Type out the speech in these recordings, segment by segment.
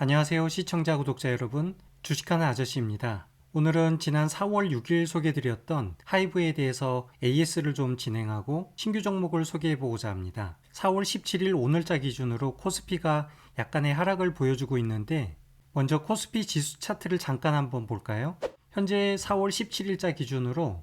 안녕하세요 시청자 구독자 여러분, 주식하는 아저씨입니다. 오늘은 지난 4월 6일 소개드렸던 하이브에 대해서 AS를 좀 진행하고 신규 종목을 소개해보고자 합니다. 4월 17일 오늘자 기준으로 코스피가 약간의 하락을 보여주고 있는데, 먼저 코스피 지수 차트를 잠깐 한번 볼까요? 현재 4월 17일자 기준으로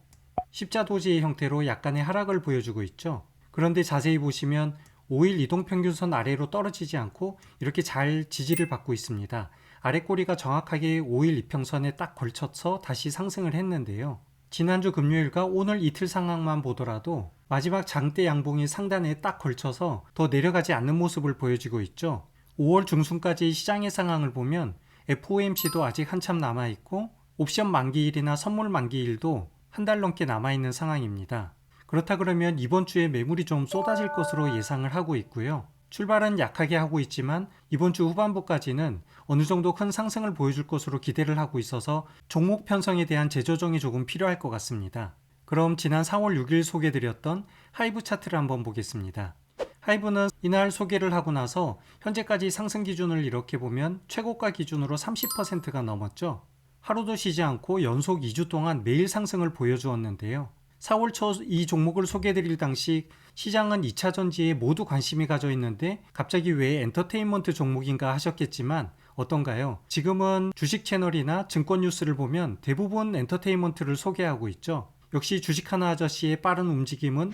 십자도지의 형태로 약간의 하락을 보여주고 있죠. 그런데 자세히 보시면 5일 이동평균선 아래로 떨어지지 않고 이렇게 잘 지지를 받고 있습니다. 아래 꼬리가 정확하게 5일 이평선에 딱 걸쳐서 다시 상승을 했는데요. 지난주 금요일과 오늘 이틀 상황만 보더라도 마지막 장대 양봉이 상단에 딱 걸쳐서 더 내려가지 않는 모습을 보여주고 있죠. 5월 중순까지 시장의 상황을 보면 FOMC도 아직 한참 남아있고 옵션 만기일이나 선물 만기일도 한 달 넘게 남아있는 상황입니다. 그렇다 그러면 이번 주에 매물이 좀 쏟아질 것으로 예상을 하고 있고요. 출발은 약하게 하고 있지만 이번 주 후반부까지는 어느 정도 큰 상승을 보여줄 것으로 기대를 하고 있어서 종목 편성에 대한 재조정이 조금 필요할 것 같습니다. 그럼 지난 4월 6일 소개드렸던 하이브 차트를 한번 보겠습니다. 하이브는 이날 소개를 하고 나서 현재까지 상승 기준을 이렇게 보면 최고가 기준으로 30%가 넘었죠. 하루도 쉬지 않고 연속 2주 동안 매일 상승을 보여주었는데요. 4월 초 이 종목을 소개해드릴 당시 시장은 2차 전지에 모두 관심이 가져 있는데 갑자기 왜 엔터테인먼트 종목인가 하셨겠지만 어떤가요? 지금은 주식 채널이나 증권 뉴스를 보면 대부분 엔터테인먼트를 소개하고 있죠. 역시 주식하는 아저씨의 빠른 움직임은,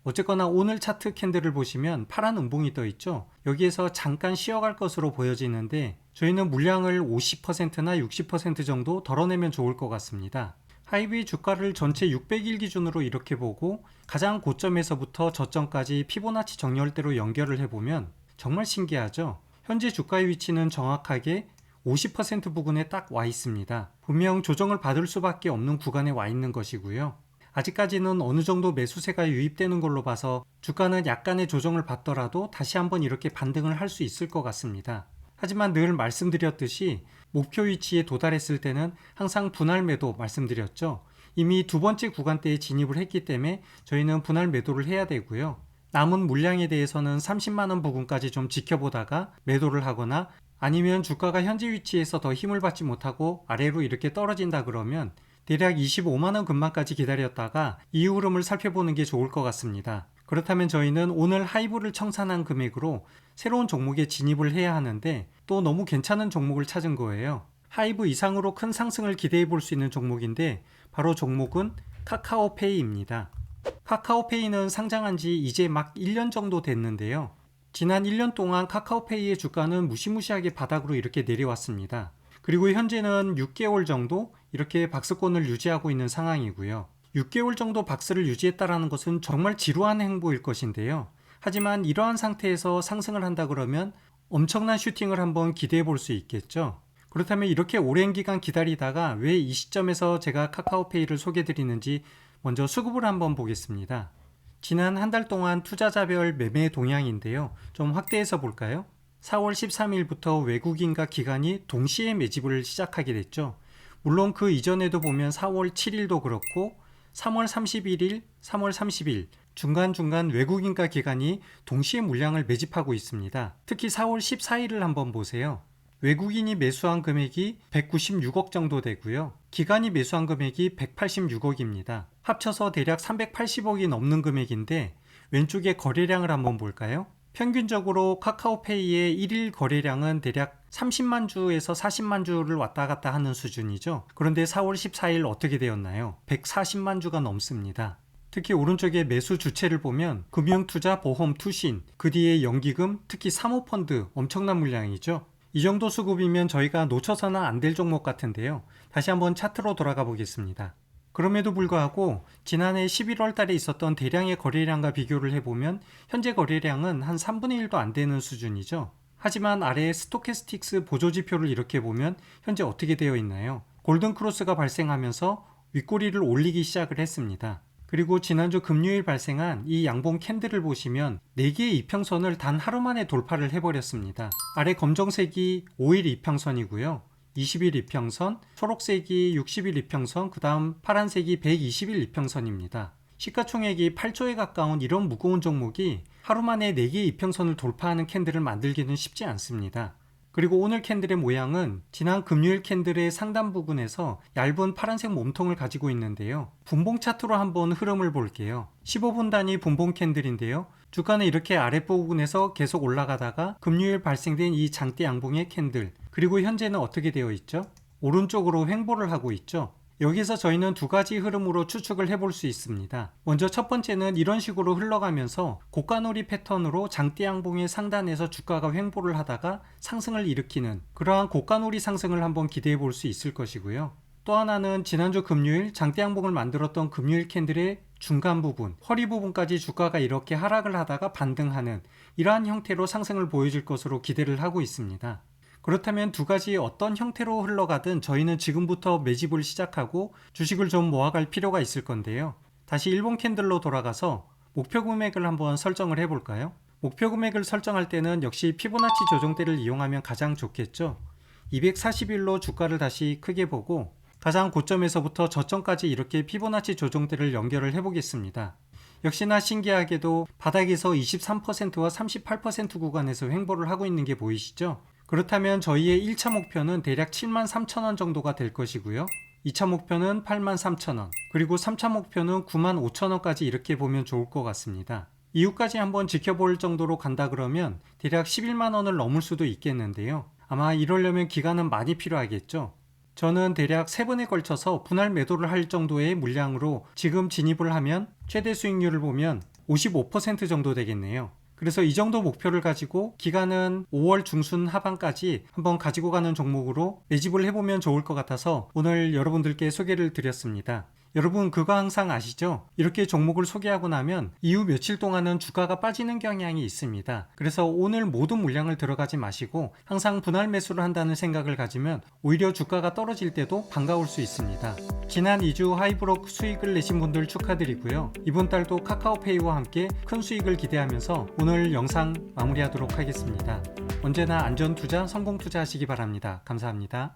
어쨌거나 오늘 차트 캔들을 보시면 파란 음봉이 떠 있죠. 여기에서 잠깐 쉬어갈 것으로 보여지는데 저희는 물량을 50%나 60% 정도 덜어내면 좋을 것 같습니다. 하이브의 주가를 전체 600일 기준으로 이렇게 보고 가장 고점에서부터 저점까지 피보나치 정렬대로 연결을 해보면 정말 신기하죠. 현재 주가의 위치는 정확하게 50% 부근에 딱 와 있습니다. 분명 조정을 받을 수밖에 없는 구간에 와 있는 것이고요. 아직까지는 어느 정도 매수세가 유입되는 걸로 봐서 주가는 약간의 조정을 받더라도 다시 한번 이렇게 반등을 할 수 있을 것 같습니다. 하지만 늘 말씀드렸듯이 목표 위치에 도달했을 때는 항상 분할 매도 말씀드렸죠. 이미 두 번째 구간대에 진입을 했기 때문에 저희는 분할 매도를 해야 되고요. 남은 물량에 대해서는 30만원 부근까지 좀 지켜보다가 매도를 하거나, 아니면 주가가 현재 위치에서 더 힘을 받지 못하고 아래로 이렇게 떨어진다 그러면 대략 25만원 근방까지 기다렸다가 이후 흐름을 살펴보는 게 좋을 것 같습니다. 그렇다면 저희는 오늘 하이브를 청산한 금액으로 새로운 종목에 진입을 해야 하는데 또 너무 괜찮은 종목을 찾은 거예요. 하이브 이상으로 큰 상승을 기대해 볼 수 있는 종목인데 바로 종목은 카카오페이입니다. 카카오페이는 상장한 지 이제 막 1년 정도 됐는데요. 지난 1년 동안 카카오페이의 주가는 무시무시하게 바닥으로 이렇게 내려왔습니다. 그리고 현재는 6개월 정도 이렇게 박스권을 유지하고 있는 상황이고요. 6개월 정도 박스를 유지했다라는 것은 정말 지루한 행보일 것인데요. 하지만 이러한 상태에서 상승을 한다 그러면 엄청난 슈팅을 한번 기대해 볼 수 있겠죠. 그렇다면 이렇게 오랜 기간 기다리다가 왜 이 시점에서 제가 카카오페이를 소개해 드리는지 먼저 수급을 한번 보겠습니다. 지난 한 달 동안 투자자별 매매 동향인데요. 좀 확대해서 볼까요? 4월 13일부터 외국인과 기관이 동시에 매집을 시작하게 됐죠. 물론 그 이전에도 보면 4월 7일도 그렇고 3월 31일, 3월 30일 중간중간 외국인과 기관이 동시에 물량을 매집하고 있습니다. 특히 4월 14일을 한번 보세요. 외국인이 매수한 금액이 196억 정도 되고요. 기관이 매수한 금액이 186억입니다. 합쳐서 대략 380억이 넘는 금액인데 왼쪽에 거래량을 한번 볼까요? 평균적으로 카카오페이의 1일 거래량은 대략 30만 주에서 40만 주를 왔다 갔다 하는 수준이죠. 그런데 4월 14일 어떻게 되었나요? 140만 주가 넘습니다. 특히 오른쪽에 매수 주체를 보면 금융투자, 보험, 투신, 그 뒤에 연기금, 특히 사모펀드 엄청난 물량이죠. 이 정도 수급이면 저희가 놓쳐서는 안 될 종목 같은데요. 다시 한번 차트로 돌아가 보겠습니다. 그럼에도 불구하고 지난해 11월 달에 있었던 대량의 거래량과 비교를 해보면 현재 거래량은 한 3분의 1도 안 되는 수준이죠. 하지만 아래에 스토캐스틱스 보조지표를 이렇게 보면 현재 어떻게 되어 있나요? 골든크로스가 발생하면서 윗꼬리를 올리기 시작을 했습니다. 그리고 지난주 금요일 발생한 이 양봉 캔들을 보시면 4개의 이평선을 단 하루 만에 돌파를 해버렸습니다. 아래 검정색이 5일 이평선이고요. 20일 이평선, 초록색이 60일 이평선, 그 다음 파란색이 120일 이평선입니다. 시가총액이 8조에 가까운 이런 무거운 종목이 하루 만에 4개의 이평선을 돌파하는 캔들을 만들기는 쉽지 않습니다. 그리고 오늘 캔들의 모양은 지난 금요일 캔들의 상단 부분에서 얇은 파란색 몸통을 가지고 있는데요. 분봉 차트로 한번 흐름을 볼게요. 15분 단위 분봉 캔들인데요. 주가는 이렇게 아랫부분에서 계속 올라가다가 금요일 발생된 이 장대 양봉의 캔들, 그리고 현재는 어떻게 되어 있죠? 오른쪽으로 횡보를 하고 있죠. 여기서 저희는 두 가지 흐름으로 추측을 해볼 수 있습니다. 먼저 첫 번째는 이런 식으로 흘러가면서 고가놀이 패턴으로 장대 양봉의 상단에서 주가가 횡보를 하다가 상승을 일으키는 그러한 고가놀이 상승을 한번 기대해 볼 수 있을 것이고요. 또 하나는 지난주 금요일 장대 양봉을 만들었던 금요일 캔들의 중간 부분, 허리 부분까지 주가가 이렇게 하락을 하다가 반등하는 이러한 형태로 상승을 보여줄 것으로 기대를 하고 있습니다. 그렇다면 두 가지 어떤 형태로 흘러가든 저희는 지금부터 매집을 시작하고 주식을 좀 모아갈 필요가 있을 건데요. 다시 일본 캔들로 돌아가서 목표 금액을 한번 설정을 해볼까요? 목표 금액을 설정할 때는 역시 피보나치 조정대를 이용하면 가장 좋겠죠. 240일로 주가를 다시 크게 보고 가장 고점에서부터 저점까지 이렇게 피보나치 조정대를 연결을 해보겠습니다. 역시나 신기하게도 바닥에서 23%와 38% 구간에서 횡보를 하고 있는 게 보이시죠? 그렇다면 저희의 1차 목표는 대략 73,000원 정도가 될 것이고요. 2차 목표는 83,000원, 그리고 3차 목표는 95,000원까지 이렇게 보면 좋을 것 같습니다. 이후까지 한번 지켜볼 정도로 간다 그러면 대략 11만원을 넘을 수도 있겠는데요. 아마 이러려면 기간은 많이 필요하겠죠. 저는 대략 3번에 걸쳐서 분할 매도를 할 정도의 물량으로 지금 진입을 하면 최대 수익률을 보면 55% 정도 되겠네요. 그래서 이 정도 목표를 가지고 기간은 5월 중순 하반까지 한번 가지고 가는 종목으로 매집을 해보면 좋을 것 같아서 오늘 여러분들께 소개를 드렸습니다. 여러분 그거 항상 아시죠? 이렇게 종목을 소개하고 나면 이후 며칠 동안은 주가가 빠지는 경향이 있습니다. 그래서 오늘 모든 물량을 들어가지 마시고 항상 분할 매수를 한다는 생각을 가지면 오히려 주가가 떨어질 때도 반가울 수 있습니다. 지난 2주 하이브록 수익을 내신 분들 축하드리고요. 이번 달도 카카오페이와 함께 큰 수익을 기대하면서 오늘 영상 마무리하도록 하겠습니다. 언제나 안전 투자, 성공 투자 하시기 바랍니다. 감사합니다.